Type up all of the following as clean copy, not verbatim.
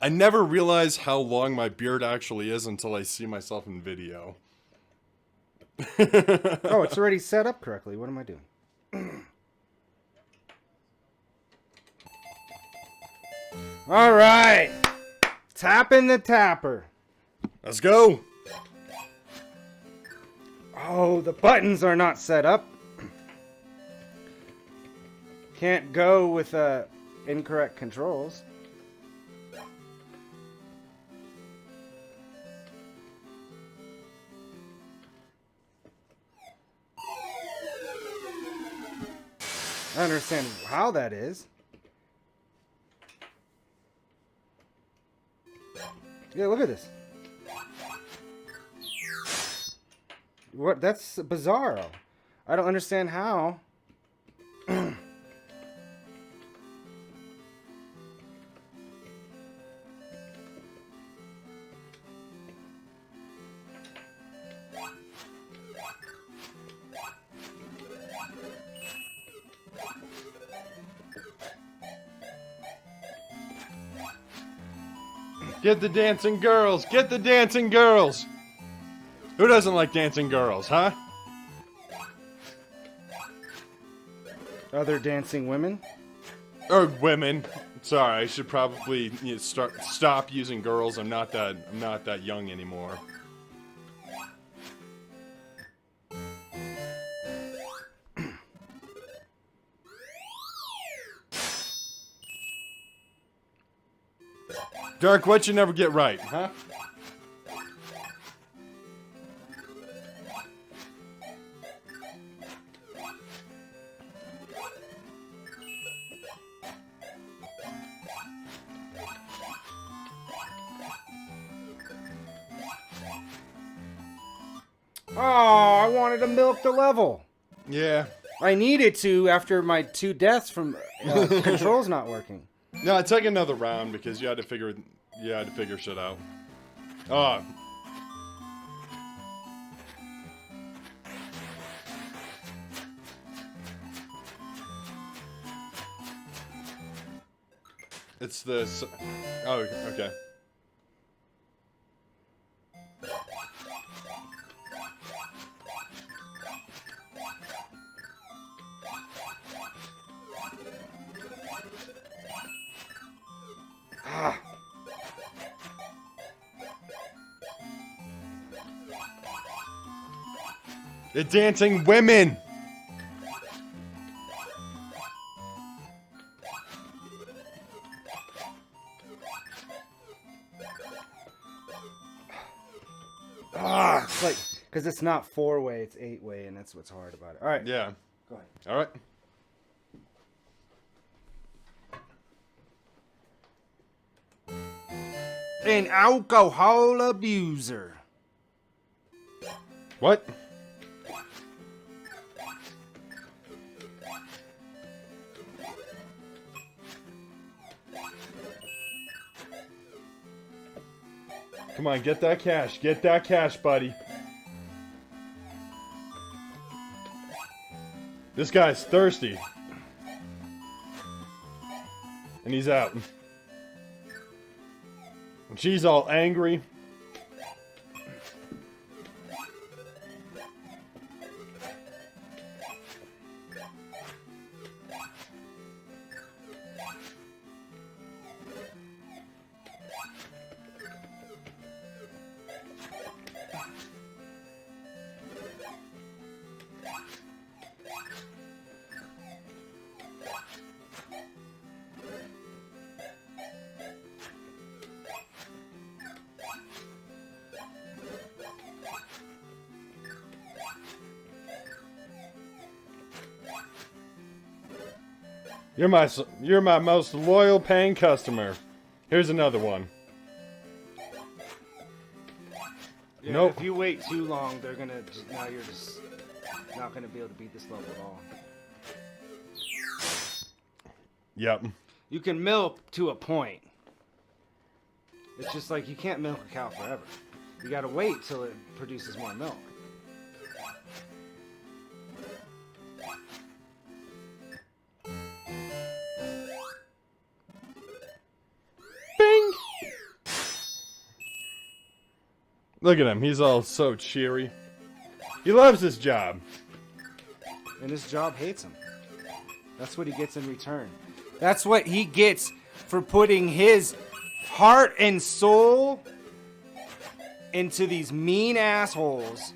I never realize how long my beard actually is until I see myself in video. Oh, it's already set up correctly. What am I doing? All right. Tapping the tapper. Let's go. Oh, the buttons are not set up. Can't go with incorrect controls. I understand how that is. Yeah, look at this. What? That's bizarro. I don't understand how. Get the dancing girls! Get the dancing girls! Who doesn't like dancing girls, huh? Other dancing women? Or women. Sorry, I should probably stop using girls. I'm not that young anymore. Dirk, what'd you never get right, huh? Oh, I wanted to milk the level. Yeah. I needed to after my 2 deaths from controls not working. No, take another round because you had to figure shit out. Oh. It's this. Oh, okay. Ah. The dancing women. Ah, it's like, because it's not 4-way, it's 8-way, and that's what's hard about it. All right. Yeah. Go ahead. All right. An alcohol abuser. What? Come on, get that cash. Get that cash, buddy. This guy's thirsty. And he's out. And she's all angry. You're my most loyal paying customer. Here's another one. Yeah, Nope. If you wait too long, they're gonna now you're just not gonna be able to beat this level at all. Yep. You can milk to a point. It's just like you can't milk a cow forever. You gotta wait till it produces more milk. Bing! Look at him. He's all so cheery. He loves his job. And his job hates him. That's what he gets in return. That's what he gets for putting his heart and soul into these mean assholes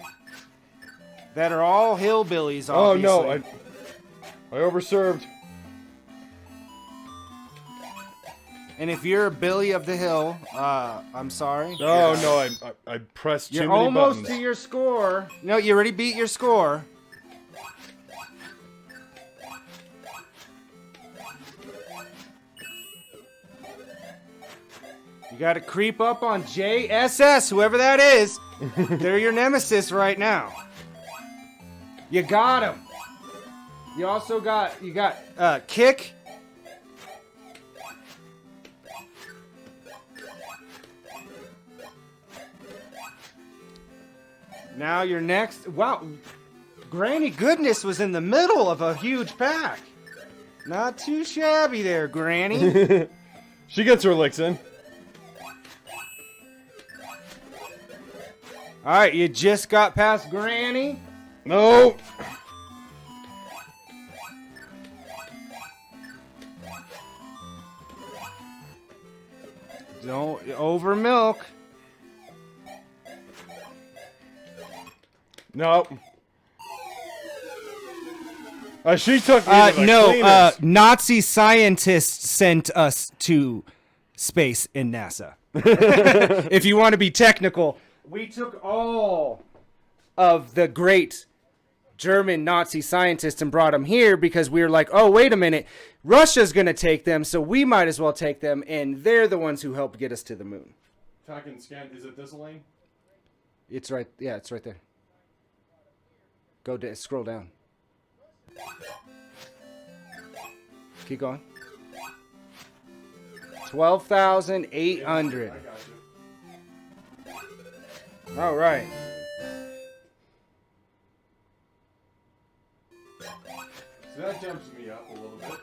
that are all hillbillies, obviously. Oh, no. I overserved. And if you're a Billy of the Hill, I'm sorry. Oh, no. I pressed too You're many almost buttons. to your score. No, you already beat your score. You got to creep up on JSS, whoever that is. They're your nemesis right now. You got him. You also got Kick. Now your next. Wow, Granny Goodness was in the middle of a huge pack. Not too shabby there, Granny. She gets her licks in. All right, you just got past Granny. No. Don't over milk. No. She took me to the cleaners. Nazi scientists sent us to space in NASA. If you want to be technical, we took all of the great German Nazi scientists and brought them here because we were like, oh, wait a minute. Russia's going to take them, so we might as well take them, and they're the ones who helped get us to the moon. Talking scan. Is it this lane? It's right. Yeah, it's right there. Go scroll down. Keep going. 12,800. I got you. All right. So that jumps me up a little bit.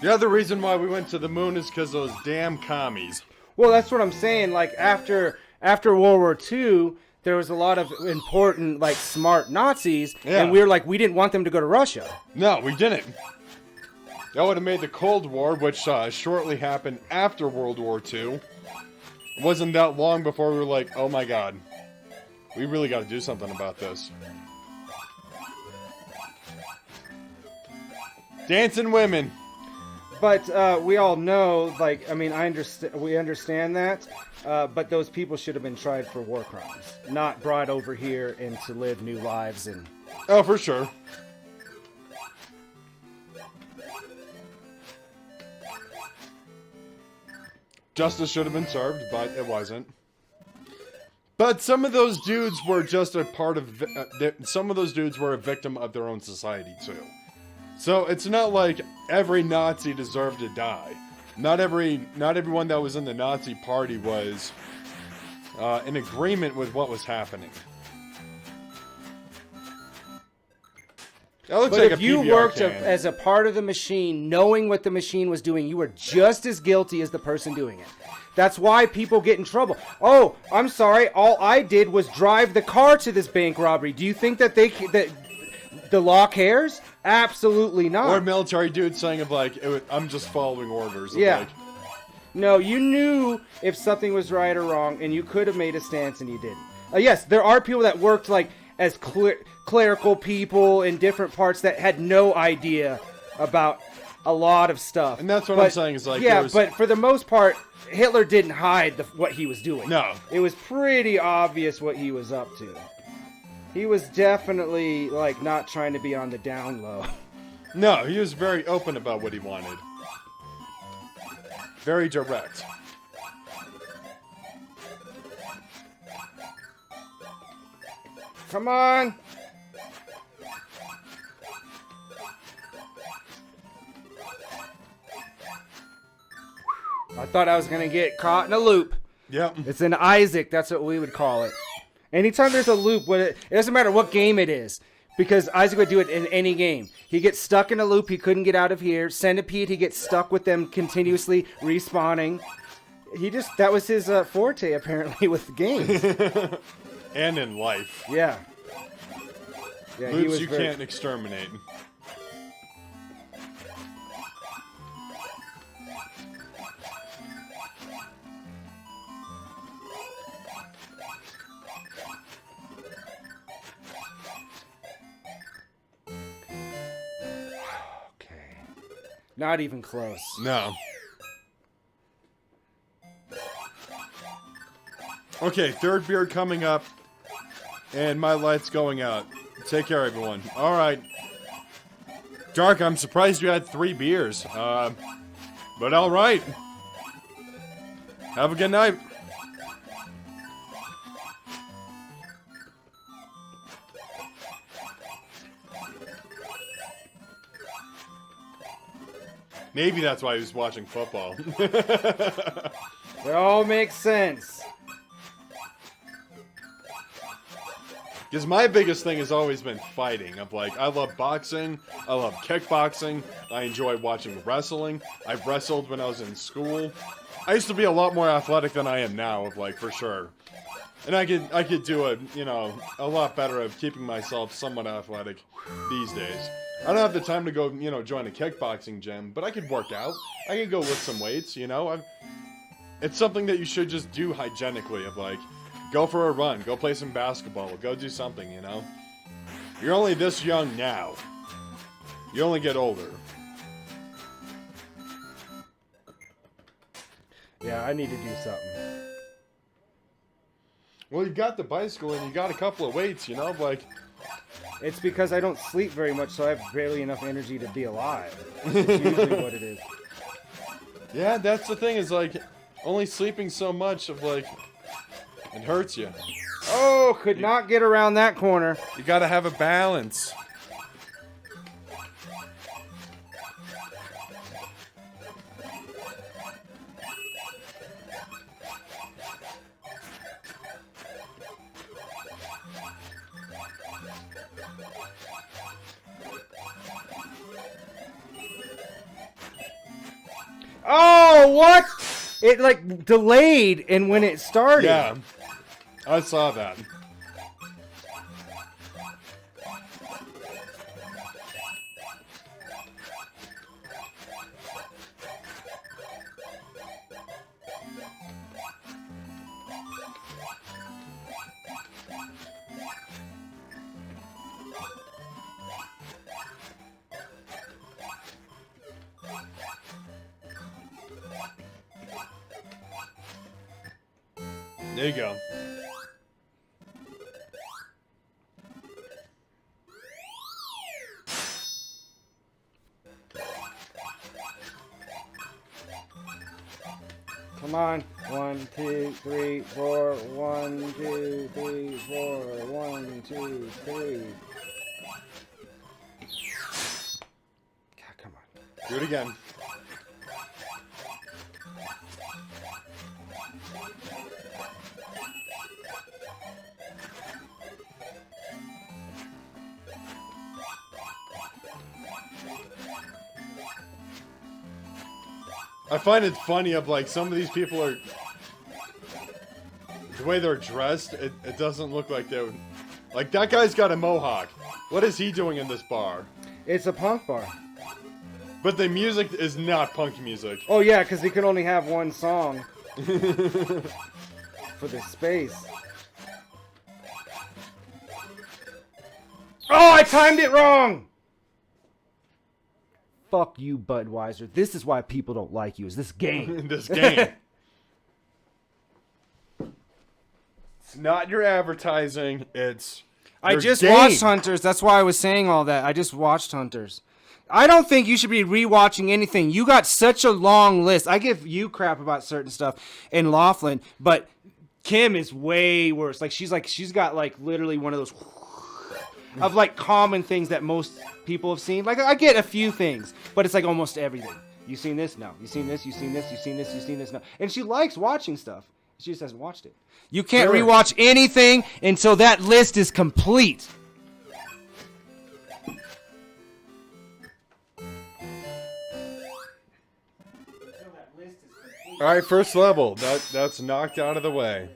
The other reason why we went to the moon is because those damn commies. Well, that's what I'm saying. Like after World War II, there was a lot of important, like smart Nazis, Yeah. and we were like, we didn't want them to go to Russia. No, we didn't. That would have made the Cold War, which shortly happened after World War II. It wasn't that long before we were like, oh my god, we really got to do something about this. Dancing women. But we all know, like, I mean, we understand that, but those people should have been tried for war crimes, not brought over here and to live new lives. And Oh, for sure. Justice should have been served, but it wasn't. But some of those dudes were just a part of. Some of those dudes were a victim of their own society too. So it's not like every Nazi deserved to die. Not everyone that was in the Nazi party was in agreement with what was happening. That looks but like if a you PBR worked can. as a part of the machine, knowing what the machine was doing, you were just as guilty as the person doing it. That's why people get in trouble. Oh, I'm sorry. All I did was drive the car to this bank robbery. Do you think that the law cares? Absolutely not. Or military dude saying of like, I'm just following orders. Yeah. Like, No, you knew if something was right or wrong, and you could have made a stance, and you didn't. Yes, there are people that worked like as clerical people in different parts that had no idea about a lot of stuff. And that's what I'm saying is like, yeah, but for the most part, Hitler didn't hide what he was doing. No. It was pretty obvious what he was up to. He was definitely like not trying to be on the down low. No, he was very open about what he wanted. Very direct. Come on. I thought I was going to get caught in a loop. Yep. It's an Isaac. That's what we would call it. Anytime there's a loop, it doesn't matter what game it is. Because Isaac would do it in any game. He gets stuck in a loop. He couldn't get out of here. Centipede, he gets stuck with them continuously respawning. That was his forte, apparently, with games. And in life. Yeah. Loops you can't exterminate. Okay. Not even close. No. Okay, third beer coming up, and my light's going out. Take care, everyone. All right. Dark, I'm surprised you had 3 beers. But all right. Have a good night. Maybe that's why he was watching football. It all makes sense. Because my biggest thing has always been fighting. I love boxing. I love kickboxing. I enjoy watching wrestling. I've wrestled when I was in school. I used to be a lot more athletic than I am now, for sure. And I could do a lot better of keeping myself somewhat athletic these days. I don't have the time to go, join a kickboxing gym, but I could work out. I could go lift some weights, It's something that you should just do hygienically go for a run, go play some basketball, go do something, You're only this young now. You only get older. Yeah, I need to do something. Well, you got the bicycle and you got a couple of weights, It's because I don't sleep very much, so I have barely enough energy to be alive. That's usually what it is. Yeah, that's the thing, only sleeping so much it hurts you. Oh, could not get around that corner. You gotta have a balance. Oh, what? It delayed and when it started. Yeah, I saw that. There you go. Come on. 1, 2, 3, 4. 1, 2, 3, 4. 1, 2, 3. God, come on. Do it again. I find it funny some of these people are, the way they're dressed, it doesn't look like they would, that guy's got a mohawk. What is he doing in this bar? It's a punk bar. But the music is not punk music. Oh, yeah, because he could only have one song for the space. Oh, I timed it wrong! Fuck you, Budweiser. This is why people don't like you, is this game. This game. It's not your advertising, it's I your just game. watched Hunters. That's why I was saying all that. I just watched Hunters. I don't think you should be rewatching anything. You got such a long list. I give you crap about certain stuff in Laughlin, but Kim is way worse. She's got literally one of those of common things that most people have seen. I get a few things, but it's almost everything. You seen this? No. You seen this? You seen this? You seen this? You seen this? No. And she likes watching stuff. She just hasn't watched it. You can't rewatch anything until that list is complete. All right, first level. That's knocked out of the way.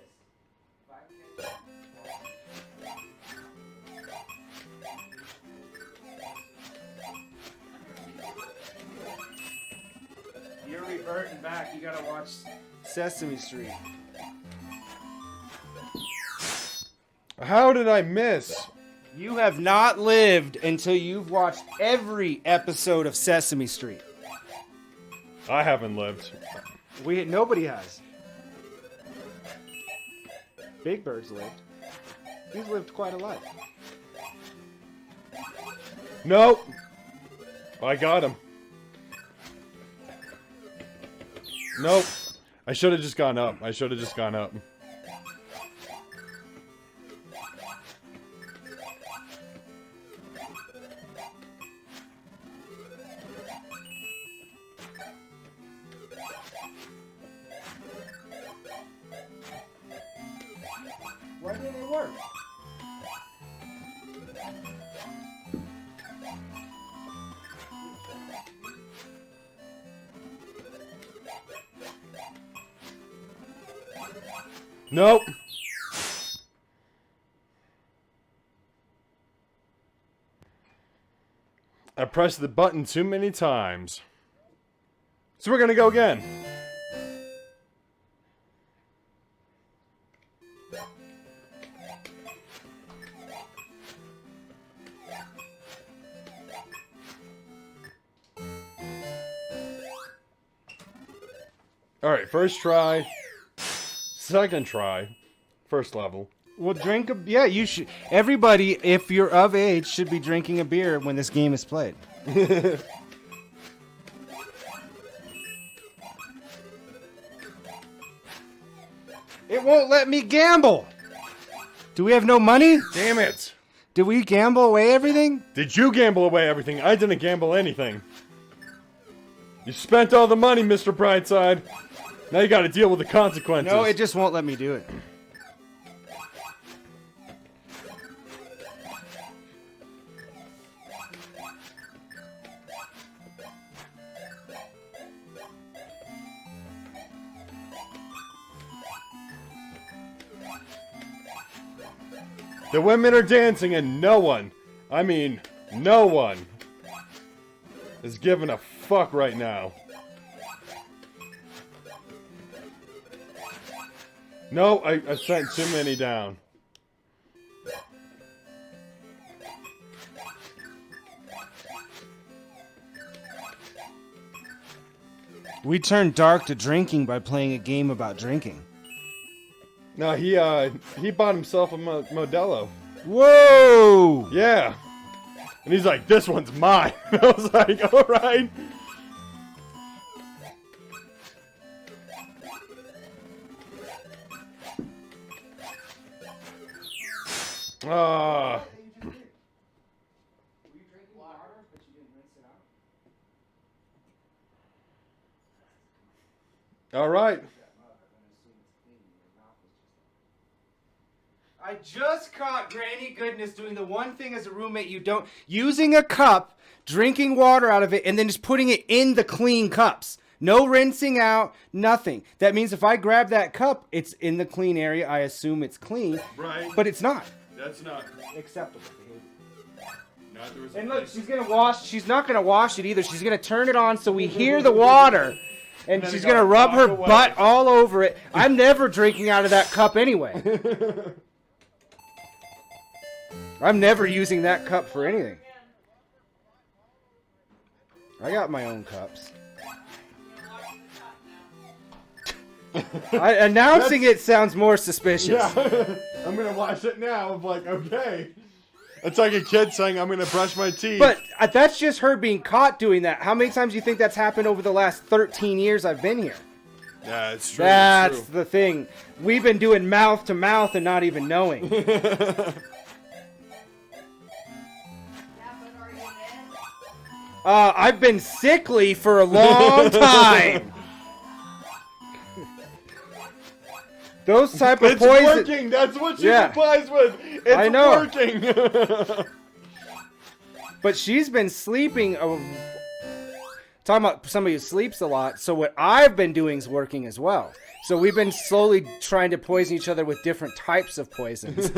You're reverting back. You gotta watch Sesame Street. How did I miss? You have not lived until you've watched every episode of Sesame Street. I haven't lived. Nobody has. Big Bird's lived. He's lived quite a life. Nope. I got him. Nope. I should have just gone up. Why didn't it work? Nope. I pressed the button too many times. So we're gonna go again. Alright, first try. Second try. First level. Well, drink a... Yeah, you should... Everybody, if you're of age, should be drinking a beer when this game is played. It won't let me gamble. Do we have no money? Damn it. Did we gamble away everything? Did you gamble away everything? I didn't gamble anything. You spent all the money, Mr. Brightside. Now you gotta deal with the consequences. No, it just won't let me do it. The women are dancing and no one, I mean, no one, is giving a fuck right now. No, I sent too many down. We turned dark to drinking by playing a game about drinking. No, he bought himself a Modelo. Whoa! Yeah. And he's like, this one's mine. I was like, alright. All right. I just caught Granny Goodness doing the one thing as a roommate you don't... Using a cup, drinking water out of it, and then just putting it in the clean cups. No rinsing out, nothing. That means if I grab that cup, it's in the clean area. I assume it's clean. Right. But it's not. That's not Acceptable behavior. And look, she's gonna wash. She's not gonna wash it either. She's gonna turn it on so we hear the water, and she's gonna rub her butt all over it. I'm never drinking out of that cup anyway. I'm never using that cup for anything. I got my own cups. Announcing it sounds more suspicious. Yeah. I'm gonna wash it now. I'm like, okay. It's like a kid saying, I'm gonna brush my teeth. But that's just her being caught doing that. How many times do you think that's happened over the last 13 years I've been here? Yeah, it's true. That's the thing. We've been doing mouth to mouth and not even knowing. I've been sickly for a long time. Those type of It's poison. working. That's what she replies with. It's I know. working. But she's been sleeping. Talking about somebody who sleeps a lot. So what I've been doing is working as well. So we've been slowly trying to poison each other with different types of poisons.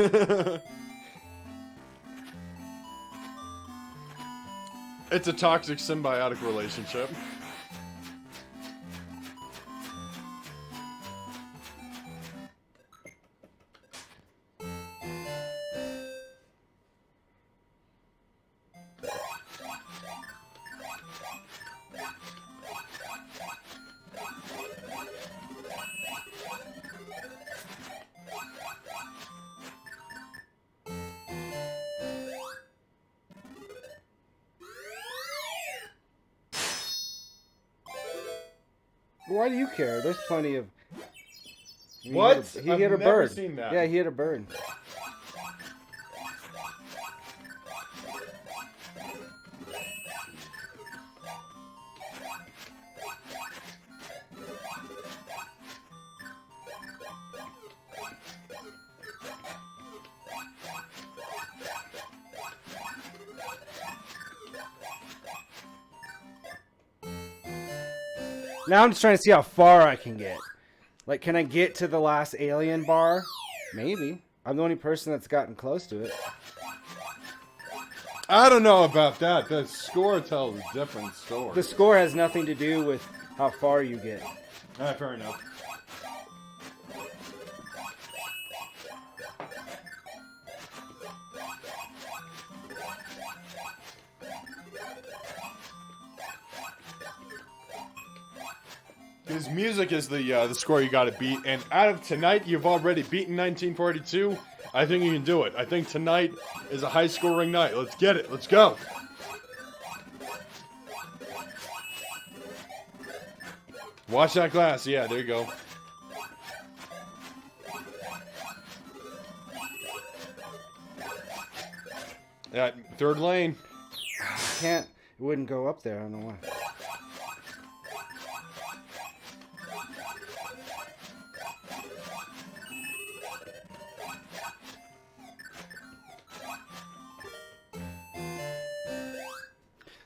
It's a toxic symbiotic relationship. Why do you care? There's plenty of. What? He hit a I've never bird. seen that. Yeah, he hit a bird. Now I'm just trying to see how far I can get. Like, can I get to the last alien bar? Maybe. I'm the only person that's gotten close to it. I don't know about that. The score tells a different story. The score has nothing to do with how far you get. Fair enough. His music is the score you got to beat, and out of tonight, you've already beaten 1942. I think you can do it. I think tonight is a high-scoring night. Let's get it. Let's go. Watch that glass. Yeah, there you go. Yeah, third lane. Can't. It wouldn't go up there. I don't know why.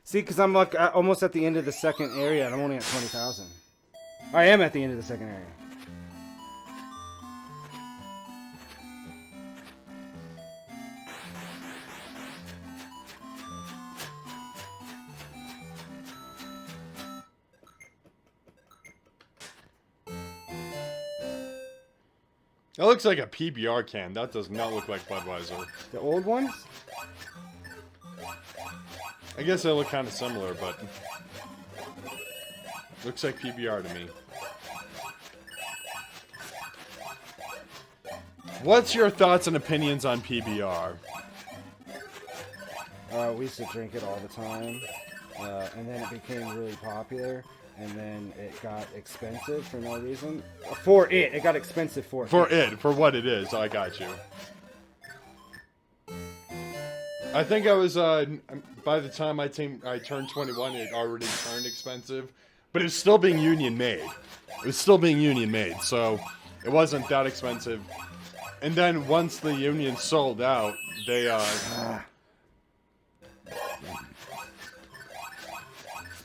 See, because I'm like almost at the end of the second area, and I'm only at 20,000. I am at the end of the second area. That looks like a PBR can. That does not look like Budweiser. The old ones? I guess they look kind of similar, but looks like PBR to me. What's your thoughts and opinions on PBR? We used to drink it all the time, and then it became really popular, and then it got expensive for no reason. It got expensive for what it is. I got you. I think I was, by the time I turned 21, it already turned expensive. But it's still being union made. It was still being union made, so it wasn't that expensive. And then once the union sold out, they,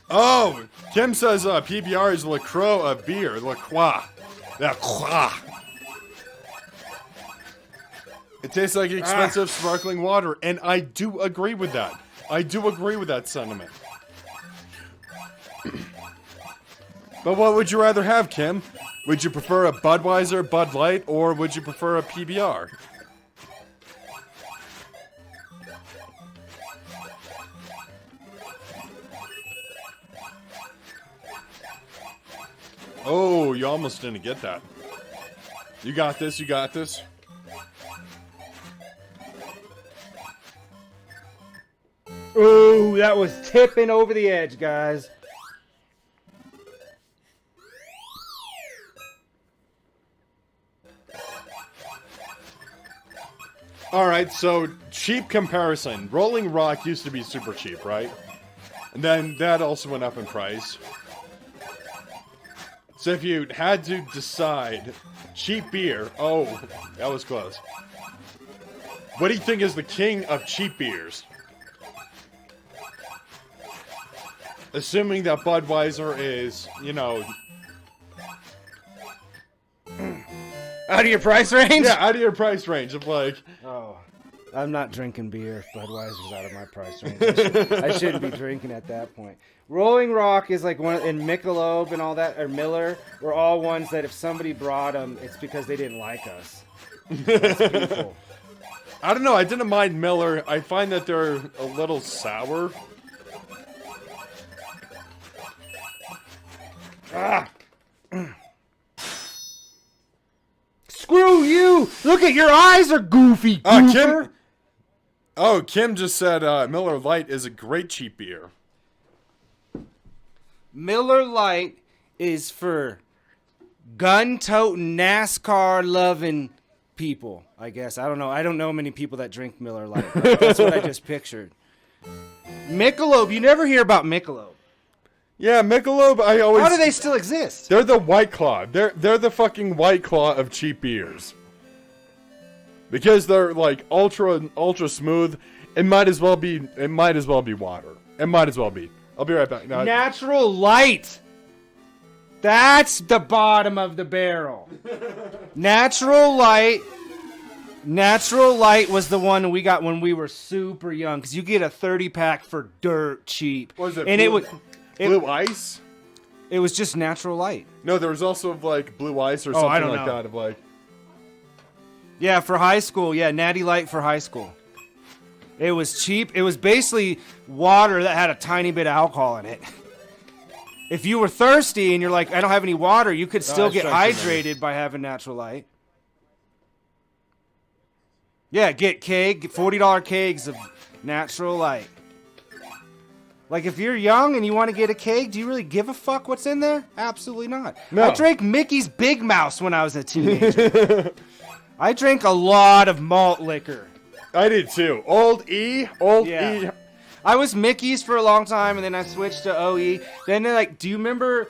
Oh! Kim says, PBR is La Croix beer. La Croix. La Croix. It tastes like expensive sparkling water, and I do agree with that. I do agree with that sentiment. But what would you rather have, Kim? Would you prefer a Budweiser, Bud Light, or would you prefer a PBR? Oh, you almost didn't get that. You got this, you got this. Ooh, that was tipping over the edge, guys. Alright, so cheap comparison. Rolling Rock used to be super cheap, right? And then that also went up in price. So if you had to decide cheap beer, oh, that was close. What do you think is the king of cheap beers? Assuming that Budweiser is, you know... Out of your price range? Yeah, out of your price range of like... Oh, I'm not drinking beer. Budweiser's out of my price range. I shouldn't be drinking at that point. Rolling Rock is like one, and Michelob and all that, or Miller, were all ones that if somebody brought them, it's because they didn't like us. That's people. I don't know, I didn't mind Miller. I find that they're a little sour. Ah. Screw you! Look at your eyes are goofy, goofer. Kim just said Miller Lite is a great cheap beer. Miller Lite is for gun-toting, NASCAR-loving people, I guess. I don't know. I don't know many people that drink Miller Lite. But that's what I just pictured. Michelob. You never hear about Michelob. Yeah, Michelob, I always... How do they still exist? They're the White Claw. They're the fucking White Claw of cheap beers. Because they're like ultra smooth. It might as well be water. It might as well be. I'll be right back. No, Natural Light. That's the bottom of the barrel. Natural Light. Natural Light was the one we got when we were super young. Because you get a 30-pack for dirt cheap. What was it? And Blue Ice? It was just Natural Light. No, there was also like Blue Ice or something I don't like know. that. Of like, yeah, for high school. Yeah, Natty Light for high school. It was cheap. It was basically water that had a tiny bit of alcohol in it. If you were thirsty and you're like, I don't have any water, you could still get hydrated by having Natural Light. Yeah, get $40 kegs of Natural Light. Like, if you're young and you want to get a keg, do you really give a fuck what's in there? Absolutely not. No. I drank Mickey's Big Mouse when I was a teenager. I drank a lot of malt liquor. I did too. Old E. I was Mickey's for a long time, and then I switched to OE. Then, like, do you remember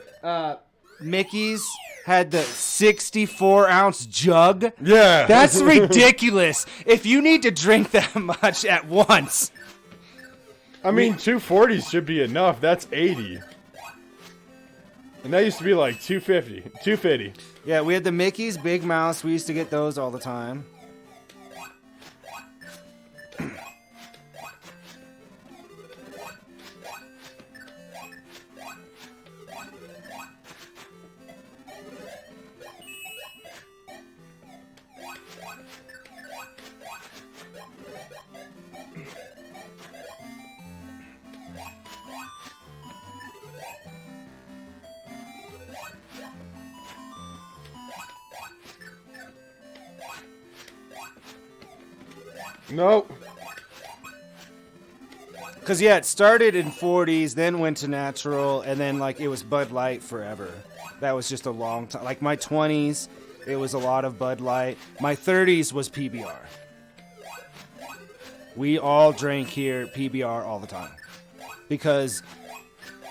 Mickey's had the 64-ounce jug? Yeah. That's ridiculous. If you need to drink that much at once... I mean, 240s should be enough. That's 80. And that used to be like 250. Yeah, we had the Mickey's Big Mouse. We used to get those all the time. Nope. Because, yeah, it started in 40s, then went to natural, and then, like, it was Bud Light forever. That was just a long time. Like, my 20s, it was a lot of Bud Light. My 30s was PBR. We all drank here PBR all the time. Because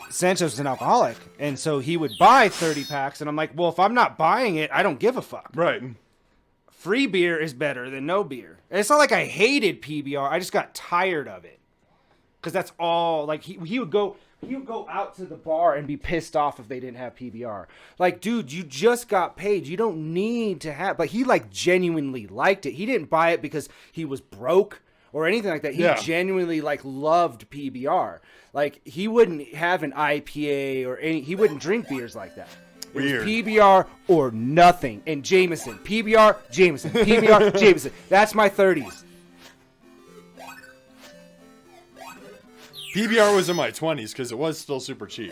Sanchez was an alcoholic, and so he would buy 30 packs, and I'm like, well, if I'm not buying it, I don't give a fuck. Right. Free beer is better than no beer. And it's not like I hated PBR. I just got tired of it. Because that's all, like, he would go out to the bar and be pissed off if they didn't have PBR. Like, dude, you just got paid. You don't need to have, but he, like, genuinely liked it. He didn't buy it because he was broke or anything like that. He genuinely, like, loved PBR. Like, he wouldn't have an IPA or he wouldn't drink beers like that. It was PBR or nothing. And Jameson. PBR, Jameson. PBR, Jameson. That's my 30s. PBR was in my 20s because it was still super cheap.